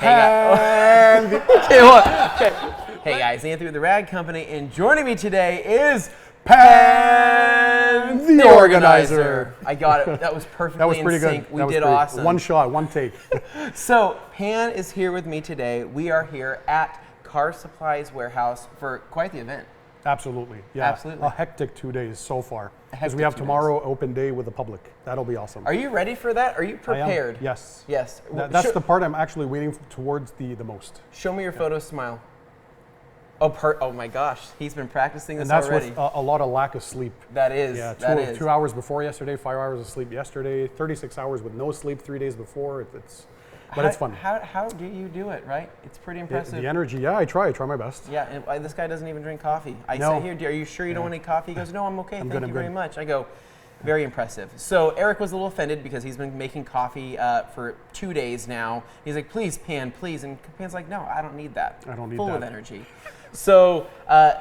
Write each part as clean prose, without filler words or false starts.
Hey guys, Anthony with the Rad Company, and joining me today is Pan the Organizer. I got it. That was perfectly That was pretty in good. sync. We did awesome. One shot, one take. So Pan is here with me today. We are here at Car Supplies Warehouse for quite the event. Absolutely. Yeah. Absolutely. A hectic 2 days so far. Because hectic we have 2 tomorrow open day with the public. That'll be awesome. Are you ready for that? Are you prepared? I am. Yes. Yes. That's the part I'm actually waiting towards the most. Show me your photo smile. Oh my gosh, he's been practicing this And that's already. with a lot of lack of sleep. That is. Yeah, that is. 2 hours before yesterday, 5 hours of sleep yesterday, 36 hours with no sleep 3 days before. It's fun. How do you do it, right? It's pretty impressive. The energy, yeah, I try my best. Yeah, and this guy doesn't even drink coffee. I No. say, here, are you sure you don't want any coffee? He goes, no, I'm okay, thank you I'm very good. much. I go, very impressive. So Eric was a little offended because he's been making coffee for 2 days now. He's like, please, Pan, please. And Pan's like, no, I don't need that. I don't need Full that. of energy. So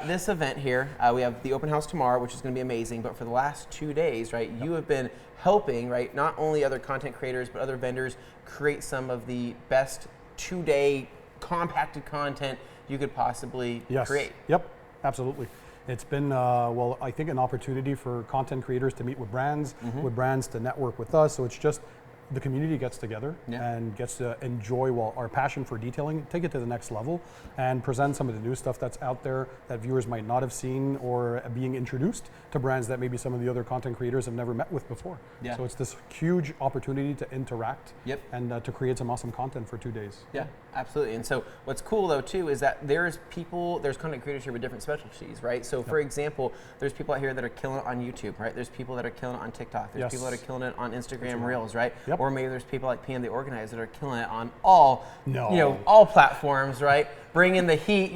this event here, we have the open house tomorrow, which is going to be amazing. But for the last 2 days, right, you have been helping, right, not only other content creators, but other vendors create some of the best 2-day compacted content you could possibly create. Yep, absolutely. It's been, well, I think an opportunity for content creators to meet with brands to network with us. So it's just the community gets together and gets to enjoy our passion for detailing, take it to the next level, and present some of the new stuff that's out there that viewers might not have seen, or being introduced to brands that maybe some of the other content creators have never met with before. Yeah. So it's this huge opportunity to interact and to create some awesome content for 2 days. Yeah, absolutely. And so what's cool though too is that there's content creators here with different specialties, right? So for example, there's people out here that are killing it on YouTube, right? There's people that are killing it on TikTok. There's people that are killing it on Instagram Reels, right? Yep. Or maybe there's people like Pan the Organizer that are killing it on all platforms, right? Bring in the heat.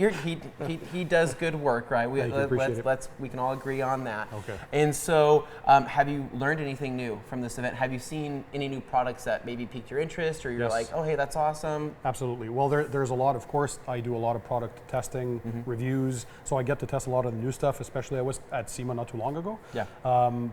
He does good work, right? We can all agree on that. Okay. And so, have you learned anything new from this event? Have you seen any new products that maybe piqued your interest, or you're like, oh hey, that's awesome? Absolutely. Well, there's a lot. Of course, I do a lot of product testing, reviews, so I get to test a lot of the new stuff. Especially, I was at SEMA not too long ago. Yeah.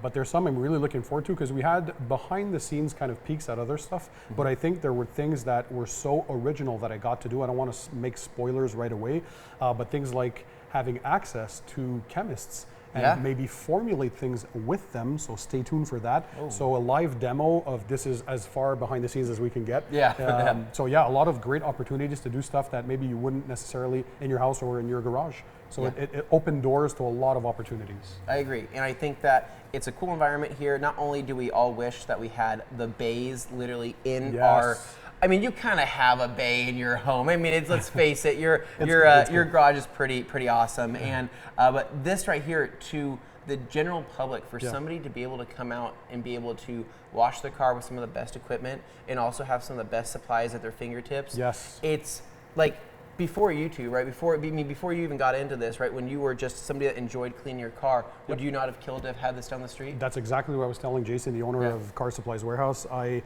But there's some I'm really looking forward to, because we had behind the scenes kind of peeks at other stuff. But I think there were things that were so original that I got to do. I don't want to make spoilers right away, but things like having access to chemists and maybe formulate things with them. So stay tuned for that. Oh. So a live demo of this is as far behind the scenes as we can get. Yeah. So yeah, a lot of great opportunities to do stuff that maybe you wouldn't necessarily in your house or in your garage. So it opened doors to a lot of opportunities. I agree. And I think that it's a cool environment here. Not only do we all wish that we had the bays literally in our... I mean, you kind of have a bay in your home. I mean, let's face it, your garage is pretty awesome. And but this right here, to the general public, for somebody to be able to come out and be able to wash their car with some of the best equipment and also have some of the best supplies at their fingertips. Yes. It's like before YouTube, right? Before you even got into this, right? When you were just somebody that enjoyed cleaning your car, would you not have killed to have had this down the street? That's exactly what I was telling Jason, the owner of Car Supplies Warehouse. I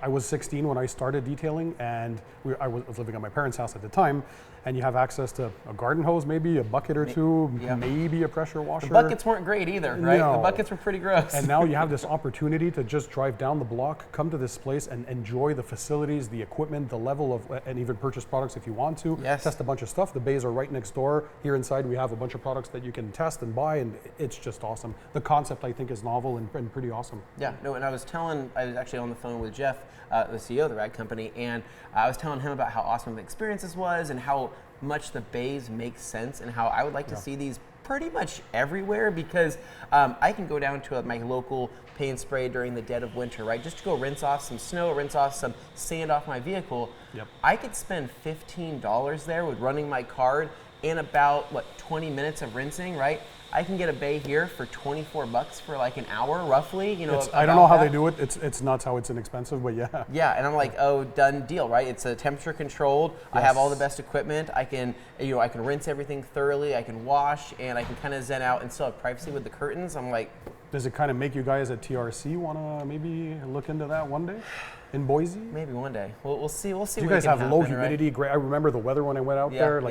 was 16 when I started detailing, and I was living at my parents' house at the time, and you have access to a garden hose, maybe a bucket or two, maybe a pressure washer. The buckets weren't great either, right? No. The buckets were pretty gross. And now you have this opportunity to just drive down the block, come to this place, and enjoy the facilities, the equipment, the level of, and even purchase products if you want to. Yes. Test a bunch of stuff. The bays are right next door. Here inside we have a bunch of products that you can test and buy, and it's just awesome. The concept, I think, is novel and pretty awesome. Yeah, no, and I was actually on the phone with Jeff, the CEO of the Rad Company, and I was telling him about how awesome the experience this was and how much the bays make sense, and how I would like to see these pretty much everywhere, because I can go down to my local paint spray during the dead of winter, right? Just to go rinse off some snow, rinse off some sand off my vehicle. Yep. I could spend $15 there with running my card in about, 20 minutes of rinsing, right? I can get a bay here for $24 for like an hour, roughly. I don't know how they do it. It's nuts how it's inexpensive, but yeah. Yeah, and I'm like, oh, done deal, right? It's a temperature controlled. Yes. I have all the best equipment. I can rinse everything thoroughly. I can wash, and I can kind of zen out and still have privacy with the curtains. I'm like, does it kind of make you guys at TRC want to maybe look into that one day? In Boise? Maybe one day. We'll see. We'll see. You guys have low humidity. Right? I remember the weather when I went out there.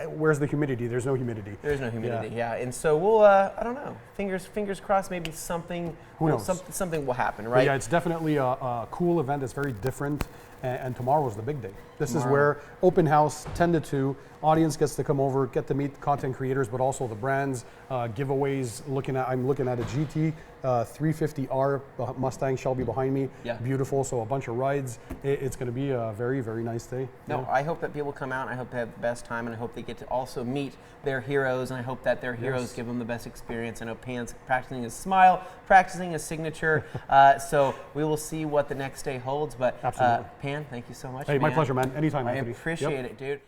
Where's the humidity? There's no humidity. There's no humidity. Yeah. And so we'll. I don't know. Fingers crossed. Maybe something. Who knows? Something will happen, right? But yeah, it's definitely a cool event. It's very different. and tomorrow is the big day. This is where open house, 10 to 2, audience gets to come over, get to meet content creators, but also the brands, giveaways. I'm looking at a GT 350R Mustang Shelby behind me. Yeah. Beautiful, so a bunch of rides. It's going to be a very, very nice day. No, I hope that people come out, and I hope they have the best time, and I hope they get to also meet their heroes, and I hope that their heroes give them the best experience. I know Pan's practicing his smile, practicing his signature, so we will see what the next day holds, but Absolutely. Pan, thank you so much. Hey, my pleasure, man. Anytime, I Anthony. appreciate it, dude.